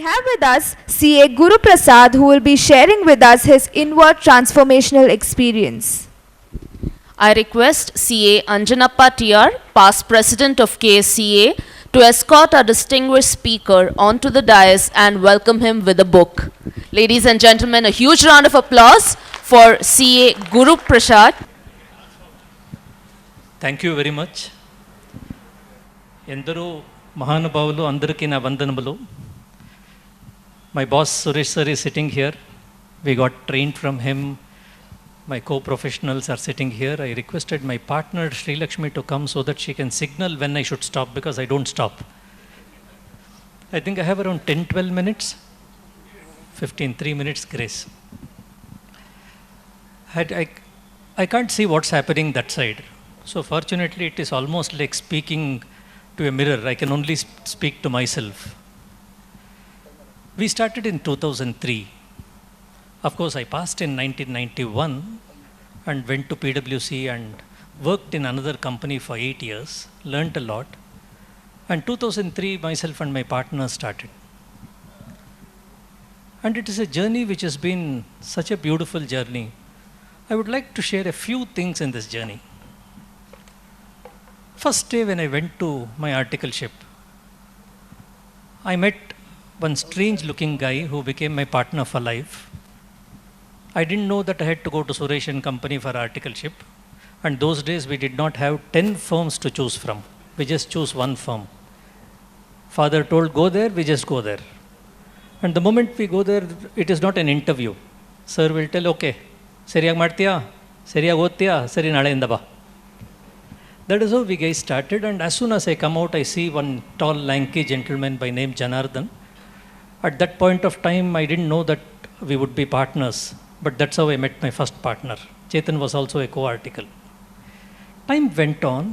have with us CA Guru Prasad, who will be sharing with us his inward transformational experience. I request CA Anjanappa TR, past president of KSCA, to escort our distinguished speaker onto the dais and welcome him with a book. Ladies and gentlemen, a huge round of applause for CA Guru Prasad. Thank you very much. ఎందరో మహానుభావులు అందరికీ నా వందనములు. My boss Suresh sir is sitting here. We got trained from him. My co-professionals are sitting here. I requested my partner Sri Lakshmi to come so that she can signal when I should stop, because I don't stop. I think I have around 10-12 minutes. 3 minutes grace. I can't see what's happening that side. So fortunately it is almost like speaking to a mirror. I can only speak to myself. We started in 2003. Of course, I passed in 1991 and went to PwC and worked in another company for 8 years, learnt a lot. And 2003, myself and my partner started. And it is a journey which has been such a beautiful journey. I would like to share a few things in this journey. First day when I went to my articleship, I met one strange looking guy who became my partner for life. I didn't know that I had to go to Suresh and Company for articleship. And those days we did not have 10 firms to choose from. We just chose one firm. Father told, go there, we just go there. And the moment we go there, it is not an interview. Sir will tell, okay, Seriag Martia, Seriag Otia, Seri Nale Indaba. That is how we guys started, and as soon as I come out, I see one tall, lanky gentleman by name Janardhan. At that point of time, I didn't know that we would be partners, but that's how I met my first partner. Chetan was also a co-article. Time went on,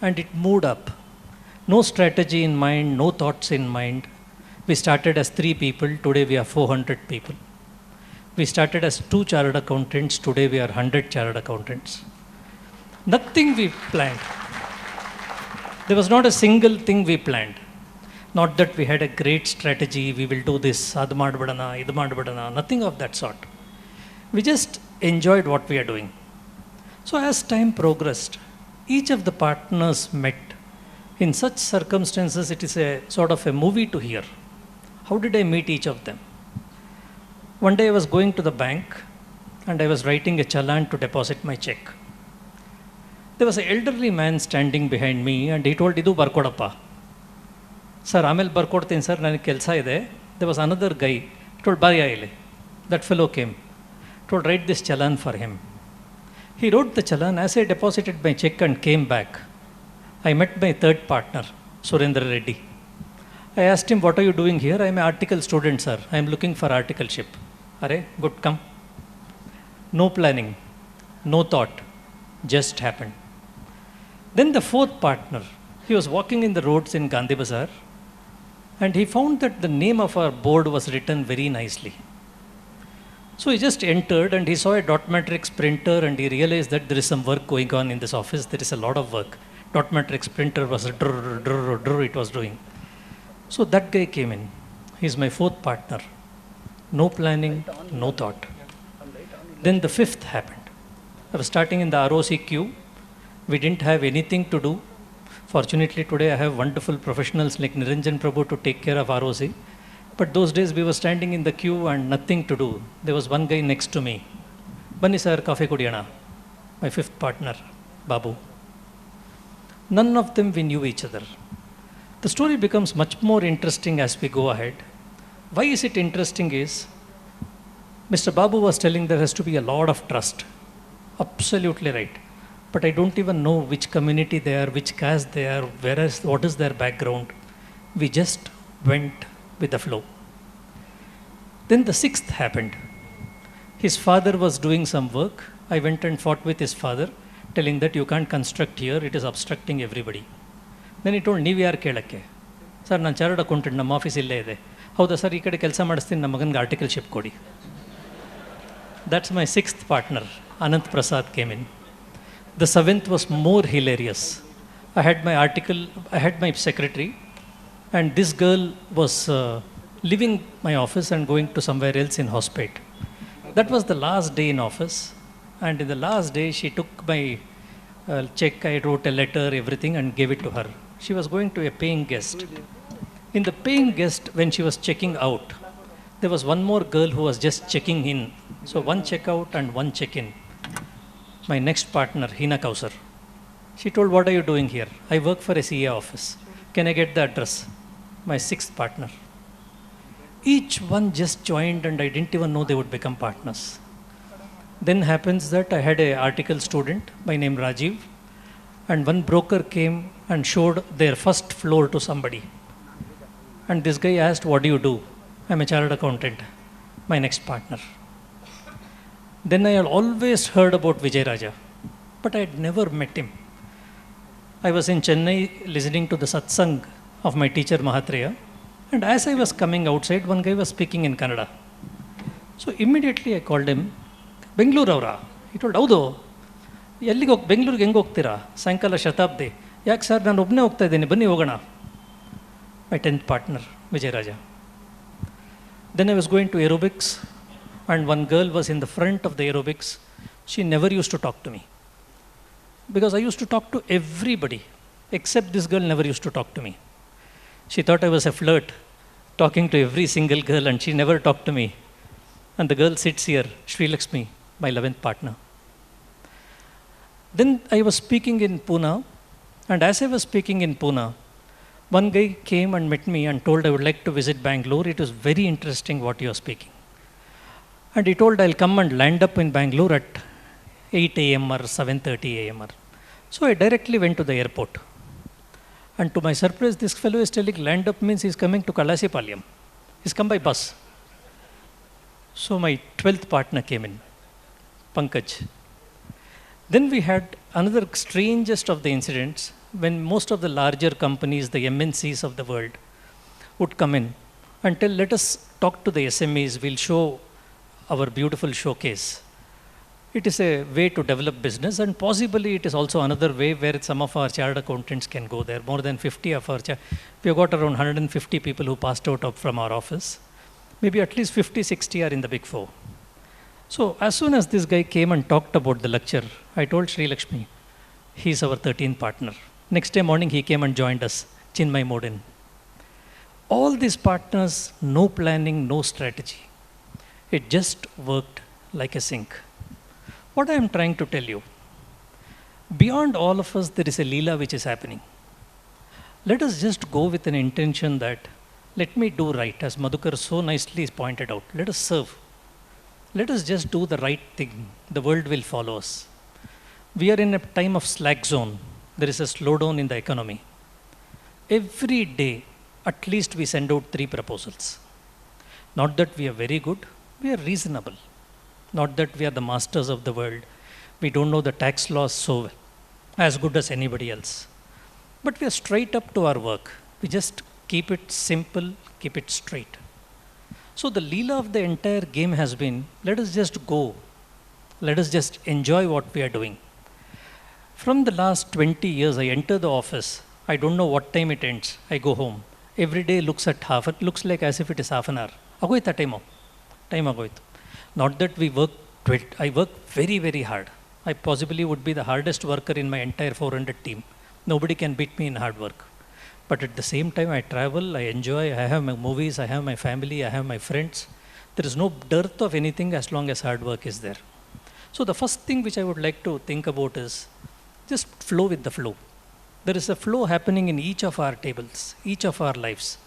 and it moved up. No strategy in mind, no thoughts in mind. We started as 3 people, today we are 400 people. We started as 2 chartered accountants, today we are 100 chartered accountants. Nothing we planned. There was not a single thing we planned. Not that we had a great strategy, we will do this, adu madbadana, idu madbadana, nothing of that sort. We just enjoyed what we are doing. So as time progressed, each of the partners met. In such circumstances, it is a sort of a movie to hear. How did I meet each of them? One day I was going to the bank and I was writing a challan to deposit my check. There was an elderly man standing behind me and he told, Idu barkodappa. Sir, Amel barkodtin sir, nani kelsa ide. There was another guy. He told, Bariya ile. That fellow came. Told, write this challan for him. He wrote the challan. As I deposited my check and came back, I met my third partner, Surendra Reddy. I asked him, what are you doing here? I am an article student, sir. I am looking for articleship. Are, good, come. No planning, no thought, just happened. Then the fourth partner, he was walking in the roads in Gandhi Bazaar and he found that the name of our board was written very nicely. So he just entered and he saw a dot matrix printer and he realized that there is some work going on in this office. There is a lot of work. Dot matrix printer was it was doing. So that guy came in. He's my fourth partner. No planning, no thought. Then the fifth happened. I was starting in the ROC queue. We didn't have anything to do. Fortunately, today I have wonderful professionals like Niranjan Prabhu to take care of ROC. But those days we were standing in the queue and nothing to do. There was one guy next to me. Bunny sir, coffee kudiyana. My fifth partner, Babu. None of them we knew each other. The story becomes much more interesting as we go ahead. Why is it interesting is, Mr. Babu was telling there has to be a lot of trust. Absolutely right. But I don't even know which community they are, which caste they are, what is their background. We just went with the flow. Then the sixth happened. His father was doing some work. I went and fought with his father, telling that you can't construct here, it is obstructing everybody. Then he told, ನೀವು ಯಾರು ಕೇಳಕ್ಕೆ? Sir ನಾನು chartered accountant, ನಮ್ಮ office ಇಲ್ಲೇ ಇದೆ. ಹೌದಾ sir, ಈ ಕಡೆ ಕೆಲಸ ಮಾಡಿಸ್ತೀನಿ, ನಮ್ಮ ಮಗನಿಗೆ ಆರ್ಟಿಕಲ್ಶಿಪ್ ಕೊಡಿ. That's my sixth partner, Anant Prasad came in. The seventh was more hilarious. I had my secretary, and this girl was leaving my office and going to somewhere else in hospital. That was the last day in office, and in the last day, she took my check. I wrote a letter, everything, and gave it to her. She was going to a paying guest. In the paying guest, when she was checking out, there was one more girl who was just checking in. So one check out and one check in. My next partner, Hina Kausar, she told, "What are you doing here?" "I work for a CA office. Can I get the address?" My sixth partner. Each one just joined, and I didn't even know they would become partners. Then happens that I had an article student by name Rajiv, and one broker came and showed their first floor to somebody. And this guy asked, "What do you do?" "I'm a chartered accountant." My next partner. Then I had always heard about Vijay Raja, but I had never met him. I was in Chennai listening to the satsang of my teacher Mahatreya, and as I was coming outside, one guy was speaking in Kannada. So immediately I called him, "Bengaluru avra?" He told, "Haudu." "ಎಲ್ಲಿಗೆ ಹೋಗಿ ಬೆಂಗಳೂರಿಗೆ ಹೆಂಗೆ ಹೋಗ್ತೀರಾ?" "ಸಾಯಂಕಾಲ ಶತಾಬ್ದಿ." "ಯಾಕೆ sir, ನಾನು ಒಬ್ಬನೇ ಹೋಗ್ತಾ ಇದ್ದೀನಿ, ಬನ್ನಿ ಹೋಗೋಣ." My 10th partner, Vijay Raja. Then I was going to aerobics, and one girl was in the front of the aerobics. She never used to talk to me, because I used to talk to everybody, except this girl never used to talk to me. She thought I was a flirt, talking to every single girl, and she never talked to me. And the girl sits here, Sri Lakshmi, my 11th partner. Then I was speaking in Pune, and as I was speaking in Pune, one guy came and met me and told, "I would like to visit Bangalore. It was very interesting what you are speaking." And he told, "I'll come and land up in Bangalore at 8 a.m. or 7:30 a.m. So I directly went to the airport. And to my surprise, this fellow is telling land up means he's coming to Kalasipalayam. He's come by bus. So my 12th partner came in, Pankaj. Then we had another strangest of the incidents when most of the larger companies, the MNCs of the world, would come in and tell, "Let us talk to the SMEs, we'll show our beautiful showcase." It is a way to develop business, and possibly it is also another way where some of our chartered accountants can go there. More than 50 of our, we have got around 150 people who passed out from our office. Maybe at least 50, 60 are in the big four. So as soon as this guy came and talked about the lecture, I told Sri Lakshmi, he's our 13th partner. Next day morning, he came and joined us, Chinmay Modin. All these partners, no planning, no strategy. It just worked like a sync. What I am trying to tell you, beyond all of us, there is a Leela which is happening. Let us just go with an intention that, let me do right, as Madhukar so nicely pointed out. Let us serve. Let us just do the right thing. The world will follow us. We are in a time of slack zone. There is a slowdown in the economy. Every day, at least we send out 3 proposals. Not that we are very good, we are reasonable. Not that we are the masters of the world. We don't know the tax laws so well, as good as anybody else. But we are straight up to our work. We just keep it simple, keep it straight. So the Leela of the entire game has been, let us just go. Let us just enjoy what we are doing. From the last 20 years, I enter the office. I don't know what time it ends. I go home. Every day looks like as if it is half an hour. Agoita time agoitu. Not that we work, I work very, very hard. I possibly would be the hardest worker in my entire 400 team. Nobody can beat me in hard work. But at the same time, I travel, I enjoy, I have my movies, I have my family, I have my friends. There is no dearth of anything as long as hard work is there. So the first thing which I would like to think about is just flow with the flow. There is a flow happening in each of our tables, each of our lives.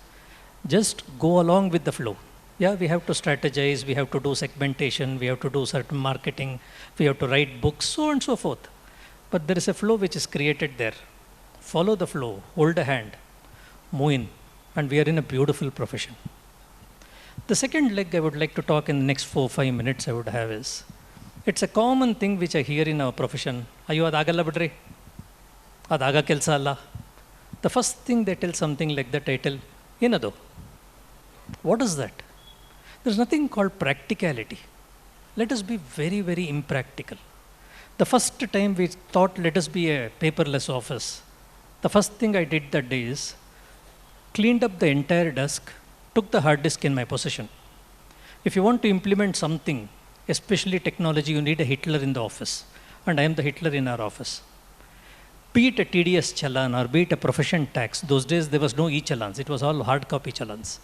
Just go along with the flow. Yeah, we have to strategize, we have to do segmentation, we have to do certain marketing, we have to write books, so on and so forth. But there is a flow which is created there. Follow the flow, hold a hand, move in, and we are in a beautiful profession. The second leg I would like to talk in the next 4-5 minutes I would have is, it's a common thing which I hear in our profession. Ayyo, adagalla bidri. Adaga kelsa alla. The first thing they tell something like that, I tell, ಏನದು? What is that? There's nothing called practicality. Let us be very, very impractical. The first time we thought, let us be a paperless office, the first thing I did that day is cleaned up the entire desk, took the hard disk in my possession. If you want to implement something, especially technology, you need a Hitler in the office. And I am the Hitler in our office. Be it a TDS challan or be it a profession tax, those days there was no e-challans. It was all hard copy challans.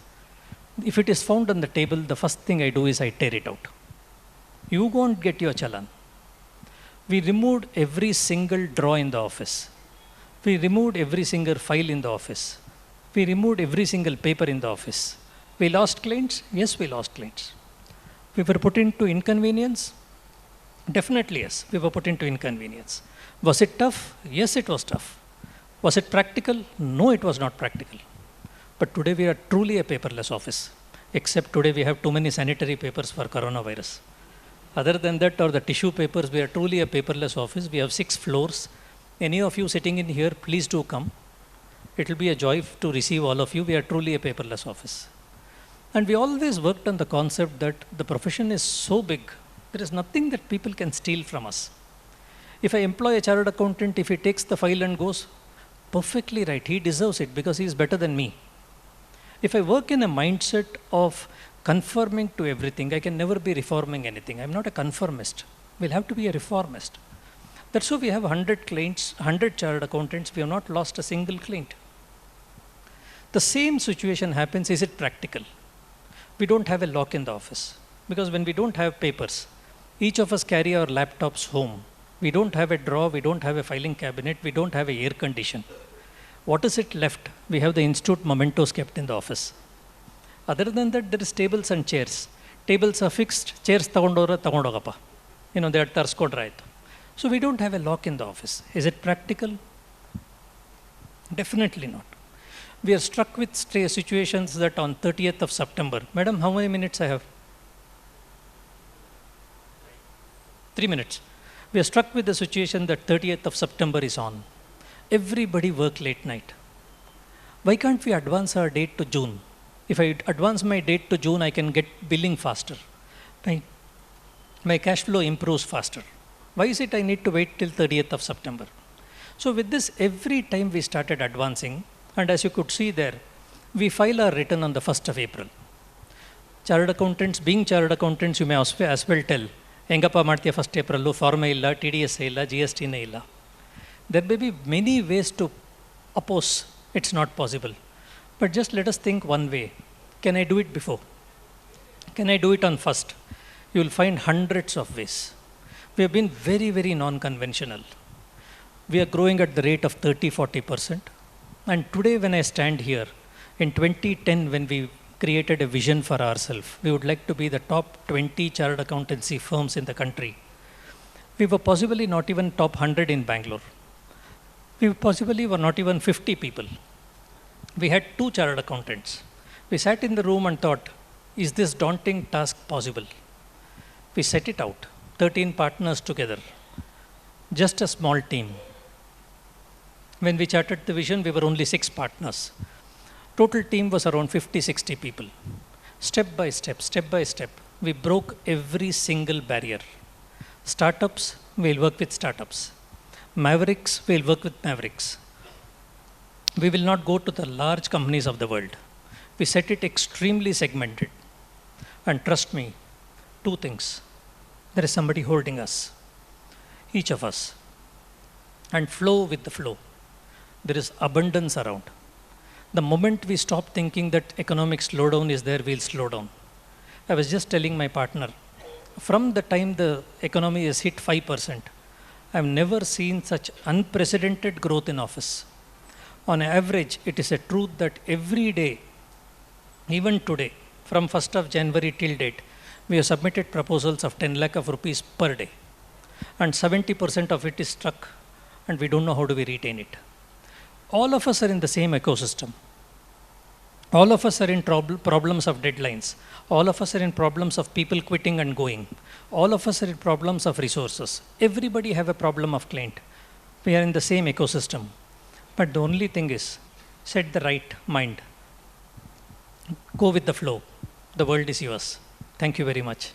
If it is found on the table, the first thing I do is I tear it out. You go and get your challan. We removed every single drawer in the office. We removed every single file in the office. We removed every single paper in the office. We lost clients? Yes, we lost clients. We were put into inconvenience? Definitely yes, we were put into inconvenience. Was it tough? Yes, it was tough. Was it practical? No, it was not practical. But today we are truly a paperless office, except today we have too many sanitary papers for coronavirus. Other than that, or the tissue papers, we are truly a paperless office. We have 6 floors. Any of you sitting in here, please do come. It will be a joy to receive all of you. We are truly a paperless office. And we always worked on the concept that the profession is so big, there is nothing that people can steal from us. If I employ a chartered accountant, if he takes the file and goes, perfectly right, he deserves it because he is better than me. If I work in a mindset of conforming to everything, I can never be reforming anything. I'm not a conformist. We'll have to be a reformist. That's why we have 100 clients, 100 chartered accountants. We have not lost a single client. The same situation happens. Is it practical? We don't have a lock in the office because when we don't have papers, each of us carry our laptops home. We don't have a drawer, we don't have a filing cabinet, we don't have a air condition. What is it left? We have the institute mementos kept in the office. Other than that, there is tables and chairs. Tables are fixed, chairs tagondogappa. They are tarskodra. So we don't have a lock in the office. Is it practical? Definitely not. We are struck with situations that on 30th of September, madam, how many minutes I have? 3 minutes. We are struck with the situation that 30th of September is on. Everybody work late night. Why can't we advance our date to June? If I advance my date to June, I can get billing faster. My cash flow improves faster. Why is it I need to wait till 30th of September? So with this, every time we started advancing, and as you could see there, we file our return on the 1st of April. Chartered accountants, being chartered accountants, you may as well tell, Engappa Martia 1st April, Forma illa, TDS illa, GST na illa. There may be many ways to oppose, it's not possible. But just let us think one way. Can I do it before? Can I do it on 1st? You will find hundreds of ways. We have been very, very non-conventional. We are growing at the rate of 30-40%. And today when I stand here, in 2010 when we created a vision for ourselves, we would like to be the top 20 chartered accountancy firms in the country. We were possibly not even top 100 in Bangalore. We possibly were not even 50 people. We had 2 chartered accountants. We sat in the room and thought, is this daunting task possible? We set it out, 13 partners together, just a small team. When we charted the vision, we were only 6 partners. Total team was around 50-60 people. Step by step, we broke every single barrier. Startups, we'll work with startups. Mavericks, we'll work with mavericks. We will not go to the large companies of the world. We set it extremely segmented. And trust me, 2 things. There is somebody holding us, each of us. And flow with the flow. There is abundance around. The moment we stop thinking that economic slowdown is there, we'll slow down. I was just telling my partner, from the time the economy has hit 5%, I've never seen such unprecedented growth in office. On average, it is a truth that every day, even today, from 1st of January till date, we have submitted proposals of 10 lakh of rupees per day. And 70% of it is stuck, and we don't know how do we retain it. All of us are in the same ecosystem. All of us are in problems of deadlines. All of us are in problems of people quitting and going. All of us are in problems of resources. Everybody have a problem of client. We are in the same ecosystem. But the only thing is, set the right mind. Go with the flow. The world is yours. Thank you very much.